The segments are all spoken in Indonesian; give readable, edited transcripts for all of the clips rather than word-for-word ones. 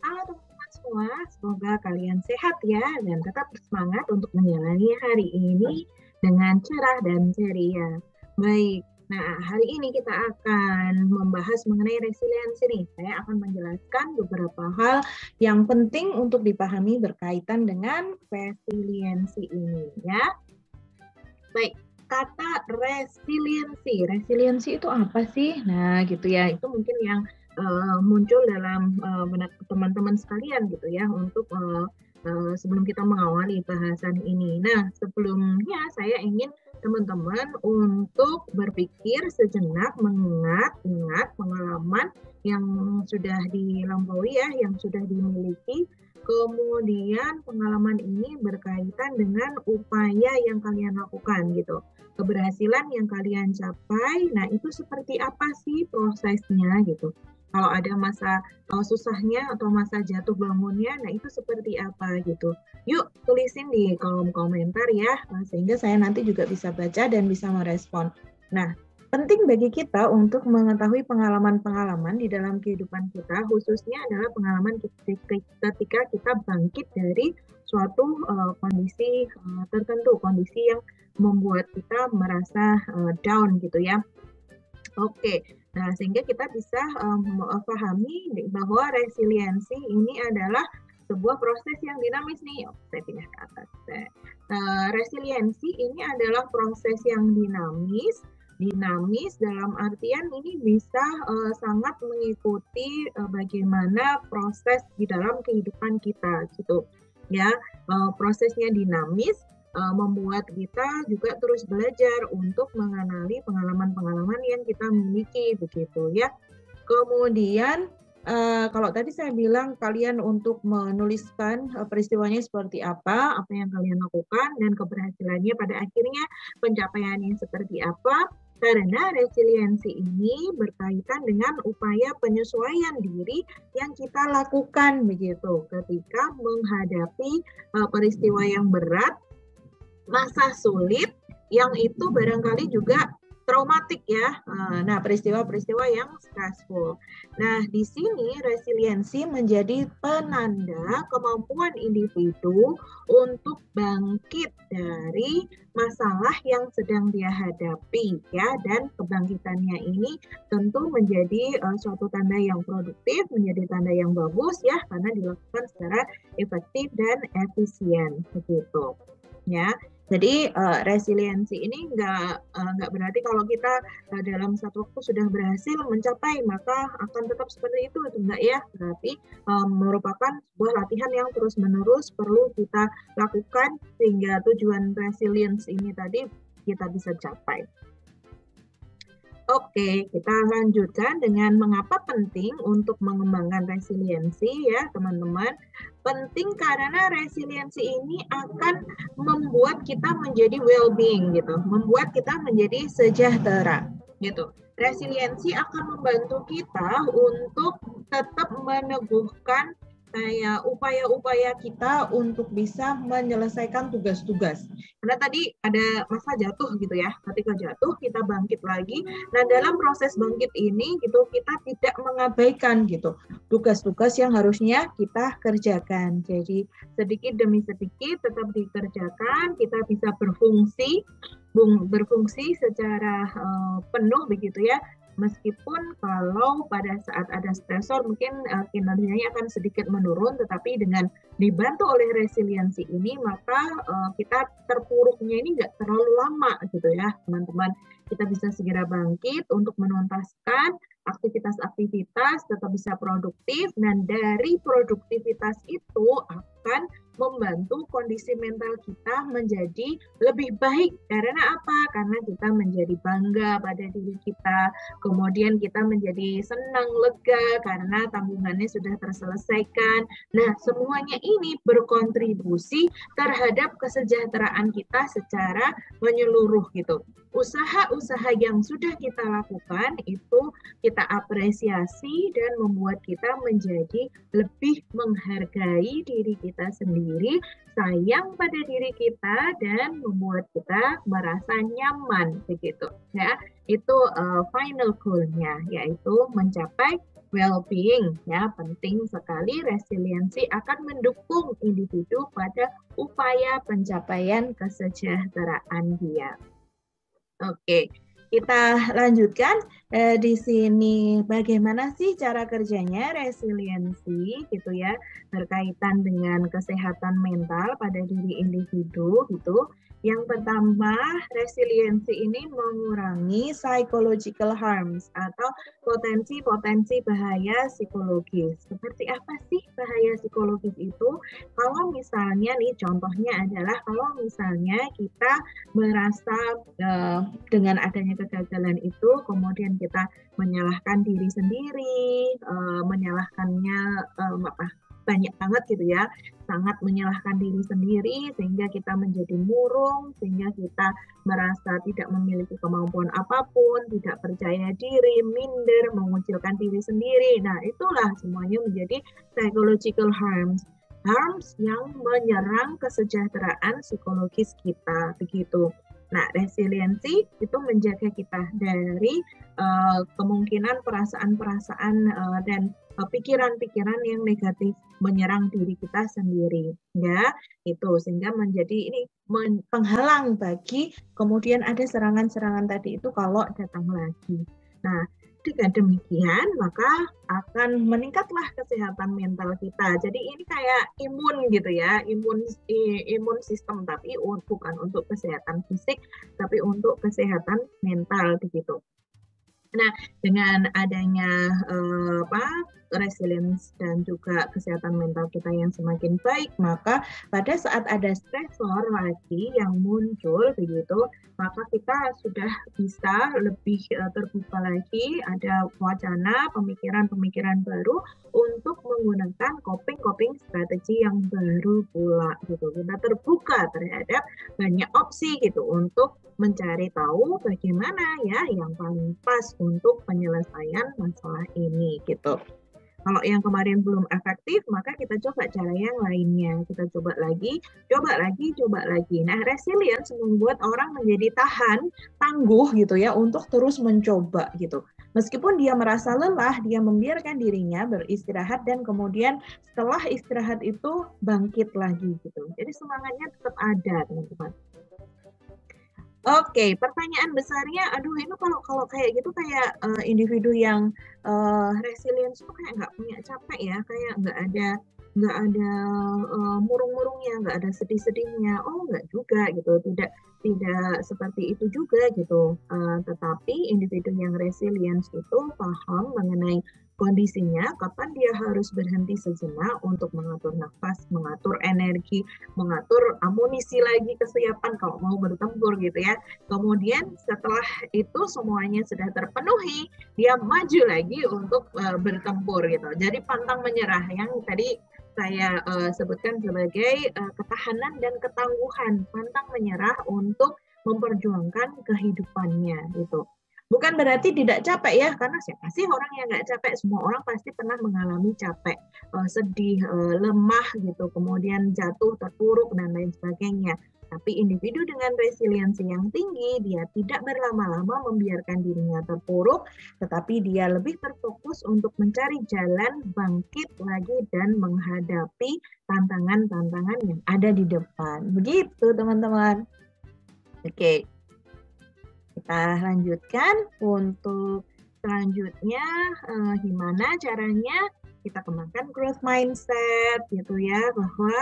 Halo teman-teman semua, semoga kalian sehat ya dan tetap bersemangat untuk menjalani hari ini dengan cerah dan ceria. Baik, nah hari ini kita akan membahas mengenai resiliensi nih. Saya akan menjelaskan beberapa hal yang penting untuk dipahami berkaitan dengan resiliensi ini ya. Baik, kata resiliensi. Resiliensi itu apa sih? Nah, gitu ya. Itu mungkin yang muncul dalam benak teman-teman sekalian gitu ya untuk sebelum kita mengawali bahasan ini. Nah, sebelumnya saya ingin teman-teman untuk berpikir sejenak mengingat pengalaman yang sudah dilampaui ya, yang sudah dimiliki. Kemudian pengalaman ini berkaitan dengan upaya yang kalian lakukan gitu. Keberhasilan yang kalian capai, nah itu seperti apa sih prosesnya gitu. Kalau ada masa susahnya atau masa jatuh bangunnya, nah itu seperti apa gitu. Yuk tulisin di kolom komentar ya, sehingga saya nanti juga bisa baca dan bisa merespon. Nah, penting bagi kita untuk mengetahui pengalaman-pengalaman di dalam kehidupan kita, khususnya adalah pengalaman ketika kita bangkit dari suatu kondisi tertentu, kondisi yang membuat kita merasa down gitu ya. Oke, nah sehingga kita bisa memahami bahwa resiliensi ini adalah sebuah proses yang dinamis nih. Saya pindah ke atas. Resiliensi ini adalah proses yang dinamis dalam artian ini bisa sangat mengikuti bagaimana proses di dalam kehidupan kita gitu ya. Prosesnya dinamis membuat kita juga terus belajar untuk mengenali pengalaman-pengalaman yang kita miliki begitu ya. Kemudian kalau tadi saya bilang kalian untuk menuliskan peristiwanya seperti apa yang kalian lakukan dan keberhasilannya pada akhirnya pencapaiannya seperti apa, karena resiliensi ini berkaitan dengan upaya penyesuaian diri yang kita lakukan begitu ketika menghadapi peristiwa yang berat, masa sulit yang itu barangkali juga traumatik ya. Nah, peristiwa-peristiwa yang stressful. Nah, di sini resiliensi menjadi penanda kemampuan individu untuk bangkit dari masalah yang sedang dia hadapi ya, dan kebangkitannya ini tentu menjadi suatu tanda yang produktif, menjadi tanda yang bagus ya, karena dilakukan secara efektif dan efisien begitu. Ya, jadi resiliensi ini nggak berarti kalau kita dalam satu waktu sudah berhasil mencapai maka akan tetap seperti itu enggak ya. Berarti merupakan sebuah latihan yang terus-menerus perlu kita lakukan sehingga tujuan resilience ini tadi kita bisa capai. Oke, kita lanjutkan dengan mengapa penting untuk mengembangkan resiliensi ya teman-teman. Penting karena resiliensi ini akan membuat kita menjadi well-being gitu, membuat kita menjadi sejahtera gitu. Resiliensi akan membantu kita untuk tetap meneguhkan kayak upaya-upaya kita untuk bisa menyelesaikan tugas-tugas. Karena tadi ada masa jatuh gitu ya, ketika jatuh kita bangkit lagi. Nah dalam proses bangkit ini gitu kita tidak mengabaikan gitu tugas-tugas yang harusnya kita kerjakan. Jadi sedikit demi sedikit tetap dikerjakan, kita bisa berfungsi secara penuh begitu ya. Meskipun kalau pada saat ada stresor mungkin kinerjanya akan sedikit menurun, tetapi dengan dibantu oleh resiliensi ini maka kita terpuruknya ini nggak terlalu lama gitu ya teman-teman. Kita bisa segera bangkit untuk menuntaskan aktivitas-aktivitas, tetap bisa produktif, dan dari produktivitas itu akan membantu kondisi mental kita menjadi lebih baik. Karena apa? Karena kita menjadi bangga pada diri kita, kemudian kita menjadi senang, lega karena tanggungannya sudah terselesaikan. Nah, semuanya ini berkontribusi terhadap kesejahteraan kita secara menyeluruh gitu. Usaha-usaha yang sudah kita lakukan itu kita apresiasi dan membuat kita menjadi lebih menghargai diri kita sendiri, sayang pada diri kita, dan membuat kita merasa nyaman begitu ya. Itu final goal-nya, yaitu mencapai well-being ya, penting sekali. Resiliensi akan mendukung individu pada upaya pencapaian kesejahteraan dia. Oke, kita lanjutkan di sini bagaimana sih cara kerjanya resiliensi gitu ya, berkaitan dengan kesehatan mental pada diri individu gitu. Yang pertama, resiliensi ini mengurangi psychological harms atau potensi-potensi bahaya psikologis. Seperti apa sih bahaya psikologis itu? Kalau misalnya nih contohnya adalah kalau misalnya kita merasa dengan adanya kegagalan itu kemudian kita menyalahkan diri sendiri, menyalahkannya banyak banget gitu ya, sangat menyalahkan diri sendiri sehingga kita menjadi murung, sehingga kita merasa tidak memiliki kemampuan apapun, tidak percaya diri, minder, mengucilkan diri sendiri. Nah, itulah semuanya menjadi psychological harms yang menyerang kesejahteraan psikologis kita begitu. Nah, resiliensi itu menjaga kita dari kemungkinan perasaan-perasaan dan pikiran-pikiran yang negatif menyerang diri kita sendiri, ya itu sehingga menjadi ini penghalang bagi kemudian ada serangan-serangan tadi itu kalau datang lagi. Nah, dengan demikian maka akan meningkatlah kesehatan mental kita. Jadi ini kayak imun gitu ya, imun sistem, tapi bukan untuk kesehatan fisik, tapi untuk kesehatan mental begitu. Nah, dengan adanya resilience dan juga kesehatan mental kita yang semakin baik, maka pada saat ada stresor lagi yang muncul begitu, maka kita sudah bisa lebih terbuka lagi, ada wacana pemikiran-pemikiran baru untuk menggunakan coping strategi yang baru pula gitu. Kita terbuka terhadap banyak opsi gitu untuk mencari tahu bagaimana ya yang paling pas untuk penyelesaian masalah ini gitu. Kalau yang kemarin belum efektif, maka kita coba cara yang lainnya. Kita coba lagi. Nah, resilience membuat orang menjadi tangguh gitu ya untuk terus mencoba gitu. Meskipun dia merasa lelah, dia membiarkan dirinya beristirahat dan kemudian setelah istirahat itu bangkit lagi gitu. Jadi semangatnya tetap ada, teman-teman. Oke, pertanyaan besarnya, aduh ini kalau kayak gitu kayak individu yang resilience tuh kayak nggak punya capek ya, kayak nggak ada murung-murungnya, nggak ada sedih-sedihnya. Oh nggak juga gitu, tidak seperti itu juga gitu. Tetapi individu yang resilience itu paham mengenai kondisinya, kapan dia harus berhenti sejenak untuk mengatur nafas, mengatur energi, mengatur amunisi lagi, kesiapan kalau mau bertempur gitu ya. Kemudian setelah itu semuanya sudah terpenuhi, dia maju lagi untuk bertempur gitu. Jadi pantang menyerah yang tadi saya sebutkan sebagai ketahanan dan ketangguhan, pantang menyerah untuk memperjuangkan kehidupannya gitu. Bukan berarti tidak capek ya, karena siapa sih orang yang nggak capek? Semua orang pasti pernah mengalami capek, sedih, lemah gitu, kemudian jatuh, terpuruk, dan lain sebagainya. Tapi individu dengan resiliensi yang tinggi, dia tidak berlama-lama membiarkan dirinya terpuruk, tetapi dia lebih terfokus untuk mencari jalan bangkit lagi dan menghadapi tantangan-tantangan yang ada di depan. Begitu teman-teman. Oke. Kita lanjutkan untuk selanjutnya gimana caranya kita kembangkan growth mindset gitu ya, bahwa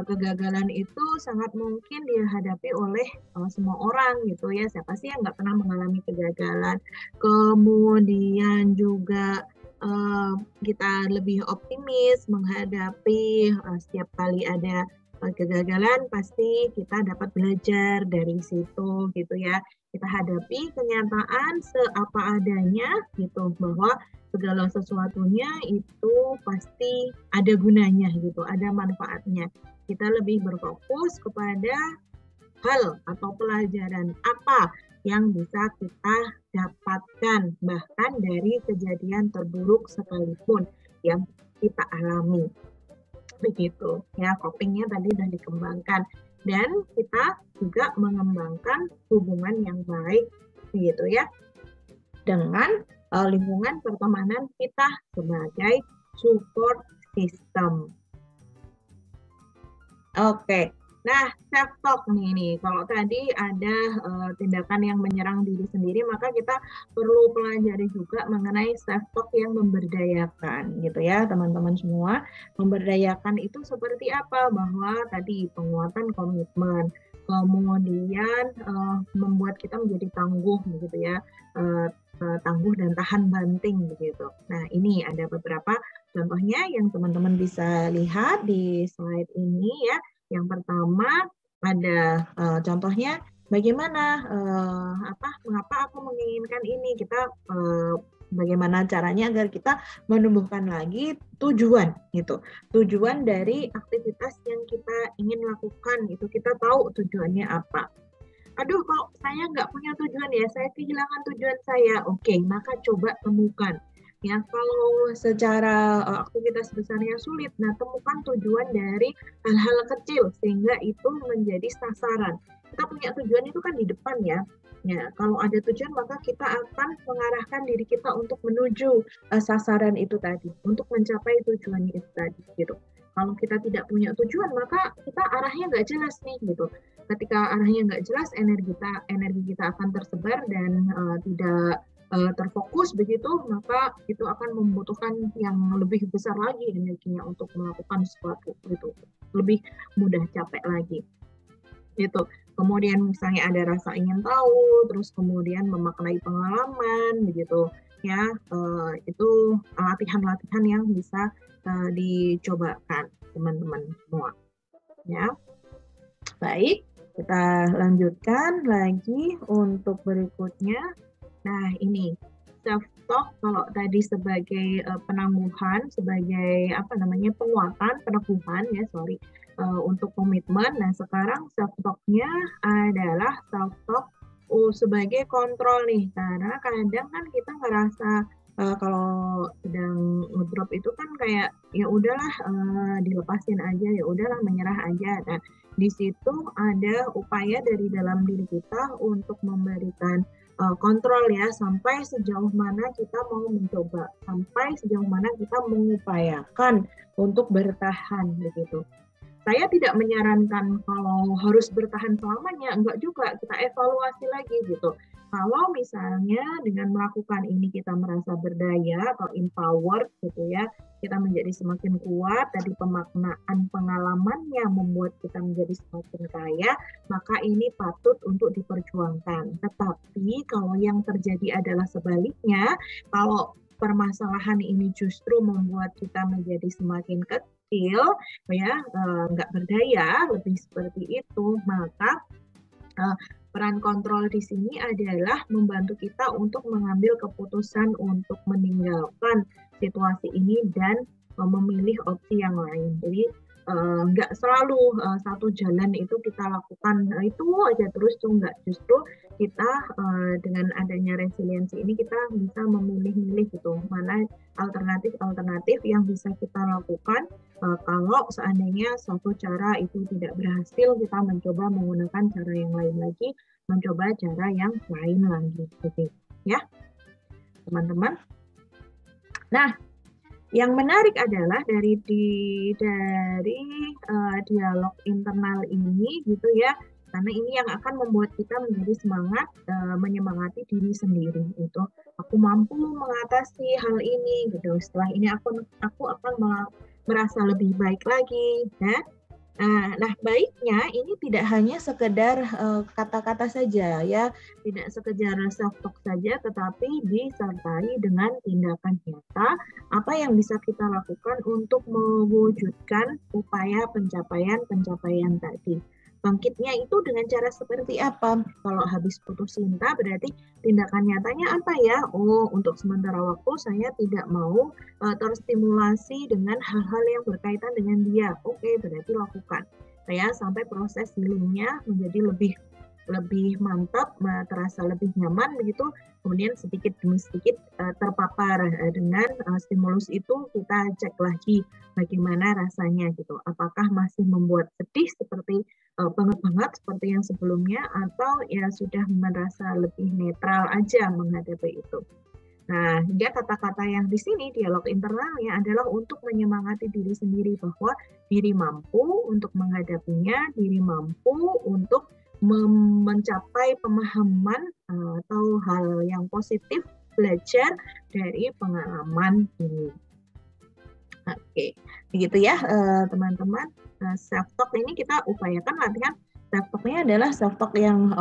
kegagalan itu sangat mungkin dihadapi oleh semua orang gitu ya. Siapa sih yang nggak pernah mengalami kegagalan? Kemudian juga kita lebih optimis menghadapi setiap kali ada kegagalan, pasti kita dapat belajar dari situ gitu ya. Kita hadapi kenyataan seapa adanya gitu, bahwa segala sesuatunya itu pasti ada gunanya gitu, ada manfaatnya. Kita lebih berfokus kepada hal atau pelajaran apa yang bisa kita dapatkan bahkan dari kejadian terburuk sekalipun yang kita alami. Begitu ya, copingnya tadi sudah dikembangkan. Dan kita juga mengembangkan hubungan yang baik gitu ya, dengan lingkungan pertemanan kita sebagai support system. Oke. Nah, self talk nih. Kalau tadi ada tindakan yang menyerang diri sendiri, maka kita perlu pelajari juga mengenai self talk yang memberdayakan, gitu ya, teman-teman semua. Memberdayakan itu seperti apa? Bahwa tadi penguatan komitmen, kemudian membuat kita menjadi tangguh, begitu ya, tangguh dan tahan banting, begitu. Nah, ini ada beberapa contohnya yang teman-teman bisa lihat di slide ini ya. Yang pertama ada contohnya bagaimana mengapa aku menginginkan ini, kita bagaimana caranya agar kita menumbuhkan lagi tujuan gitu. Tujuan dari aktivitas yang kita ingin lakukan itu, kita tahu tujuannya apa. Aduh, kalau saya nggak punya tujuan ya, saya kehilangan tujuan saya. Oke, maka coba temukan. Ya, kalau secara aktivitas besarnya sulit, nah temukan tujuan dari hal-hal kecil sehingga itu menjadi sasaran. Kita punya tujuan itu kan di depan ya. Ya, kalau ada tujuan maka kita akan mengarahkan diri kita untuk menuju sasaran itu tadi, untuk mencapai tujuan itu tadi gitu. Kalau kita tidak punya tujuan maka kita arahnya nggak jelas nih gitu. Ketika arahnya nggak jelas, energi kita akan tersebar dan tidak terfokus begitu, maka itu akan membutuhkan yang lebih besar lagi energinya untuk melakukan sesuatu itu, lebih mudah capek lagi itu. Kemudian misalnya ada rasa ingin tahu, terus kemudian memaknai pengalaman begitu ya, itu latihan-latihan yang bisa dicobakan teman-teman semua ya. Baik, kita lanjutkan lagi untuk berikutnya. Nah, ini self-talk kalau tadi sebagai penangguhan, sebagai penguatan, peneguhan ya, untuk komitmen. Nah, sekarang self-talk-nya adalah self-talk sebagai kontrol nih. Karena kadang kan kita ngerasa kalau sedang ngedrop itu kan kayak ya udahlah, dilepasin aja, ya udahlah menyerah aja. Nah, di situ ada upaya dari dalam diri kita untuk memberikan kontrol ya, sampai sejauh mana kita mau mencoba, sampai sejauh mana kita mengupayakan untuk bertahan begitu. Saya tidak menyarankan kalau harus bertahan selamanya, enggak juga, kita evaluasi lagi gitu. Kalau misalnya dengan melakukan ini kita merasa berdaya atau empowered gitu ya, kita menjadi semakin kuat, tadi pemaknaan pengalamannya membuat kita menjadi semakin kaya, maka ini patut untuk diperjuangkan. Tetapi kalau yang terjadi adalah sebaliknya, kalau permasalahan ini justru membuat kita menjadi semakin kecil, ya nggak berdaya, lebih seperti itu, maka peran kontrol di sini adalah membantu kita untuk mengambil keputusan untuk meninggalkan situasi ini dan memilih opsi yang lain. Jadi nggak selalu satu jalan itu kita lakukan itu aja terus, tuh nggak. Justru kita dengan adanya resiliensi ini kita bisa memilih-milih gitu mana alternatif yang bisa kita lakukan. Kalau seandainya suatu cara itu tidak berhasil, kita mencoba menggunakan cara yang lain lagi, mencoba cara yang lain lagi gitu ya teman-teman. Nah, yang menarik adalah dari dialog internal ini gitu ya, karena ini yang akan membuat kita menjadi semangat, menyemangati diri sendiri. Itu aku mampu mengatasi hal ini gitu. Setelah ini aku akan merasa lebih baik lagi ya. Nah, baiknya ini tidak hanya sekedar kata-kata saja ya, tidak sekedar self-talk saja, tetapi disertai dengan tindakan nyata apa yang bisa kita lakukan untuk mewujudkan upaya pencapaian tadi. Bangkitnya itu dengan cara seperti apa? Kalau habis putus cinta berarti tindakan nyatanya apa ya? Oh, untuk sementara waktu saya tidak mau terstimulasi dengan hal-hal yang berkaitan dengan dia. Oke, berarti lakukan. Ya, sampai proses healingnya menjadi lebih mantap, terasa lebih nyaman begitu. Kemudian sedikit demi sedikit terpapar dengan stimulus itu, kita cek lagi bagaimana rasanya gitu. Apakah masih membuat sedih seperti banget seperti yang sebelumnya, atau ya sudah merasa lebih netral aja menghadapi itu. Nah, dia kata-kata yang di sini dialog internalnya adalah untuk menyemangati diri sendiri bahwa diri mampu untuk menghadapinya, diri mampu untuk mencapai pemahaman atau hal yang positif belajar dari pengalaman ini. Oke, begitu ya teman-teman. Self talk ini kita upayakan latihan self talk-nya adalah self talk yang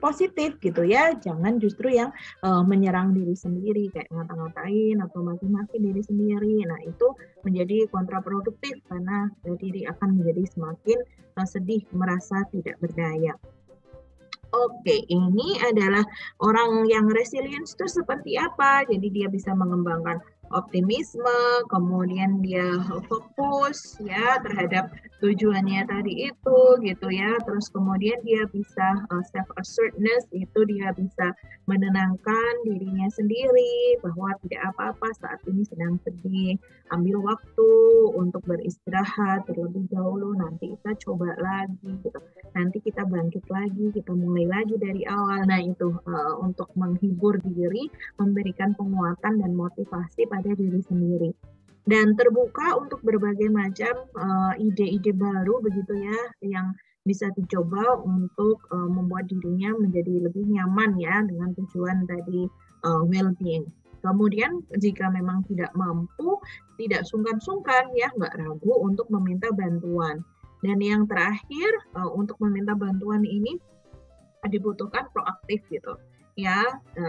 positif gitu ya. Jangan justru yang menyerang diri sendiri kayak ngata-ngatain atau maki-maki diri sendiri. Nah, itu menjadi kontraproduktif karena diri akan menjadi semakin sedih, merasa tidak berdaya. Oke, ini adalah orang yang resilience itu seperti apa? Jadi dia bisa mengembangkan optimisme, kemudian dia fokus ya terhadap tujuannya tadi itu gitu ya. Terus kemudian dia bisa self assuredness, itu dia bisa menenangkan dirinya sendiri bahwa tidak apa-apa saat ini sedang sedih. Ambil waktu untuk beristirahat terlebih dahulu, nanti kita coba lagi gitu. Nanti kita bangkit lagi, kita mulai lagi dari awal. Nah, itu untuk menghibur diri, memberikan penguatan dan motivasi pada diri sendiri. Dan terbuka untuk berbagai macam ide-ide baru begitu ya, yang bisa dicoba untuk membuat dirinya menjadi lebih nyaman ya dengan tujuan tadi well-being. Kemudian jika memang tidak mampu, tidak sungkan-sungkan ya, nggak ragu untuk meminta bantuan. Dan yang terakhir untuk meminta bantuan ini dibutuhkan proaktif gitu ya.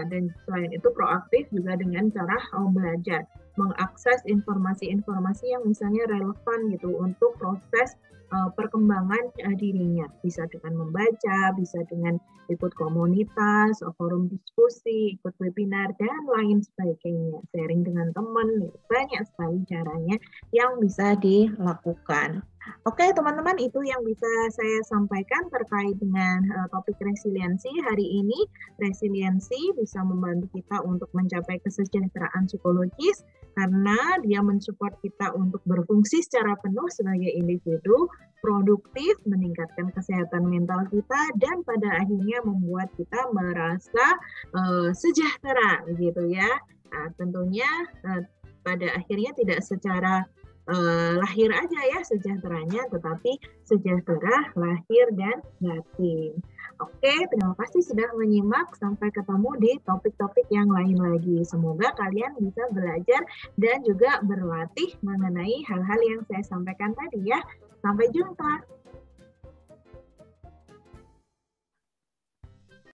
Dan selain itu proaktif juga dengan cara belajar, mengakses informasi-informasi yang misalnya relevan gitu untuk proses perkembangan dirinya. Bisa dengan membaca, bisa dengan ikut komunitas, forum diskusi, ikut webinar, dan lain sebagainya. Sharing dengan teman, banyak sekali caranya yang bisa dilakukan. Oke teman-teman, itu yang bisa saya sampaikan terkait dengan topik resiliensi hari ini. Resiliensi bisa membantu kita untuk mencapai kesejahteraan psikologis karena dia mensupport kita untuk berfungsi secara penuh sebagai individu, produktif, meningkatkan kesehatan mental kita, dan pada akhirnya membuat kita merasa sejahtera gitu ya. Nah, tentunya pada akhirnya tidak secara lahir aja ya sejahteranya, tetapi sejahtera lahir dan batin. Oke, terima kasih sudah menyimak. Sampai ketemu di topik-topik yang lain lagi. Semoga kalian bisa belajar dan juga berlatih mengenai hal-hal yang saya sampaikan tadi ya. Sampai jumpa.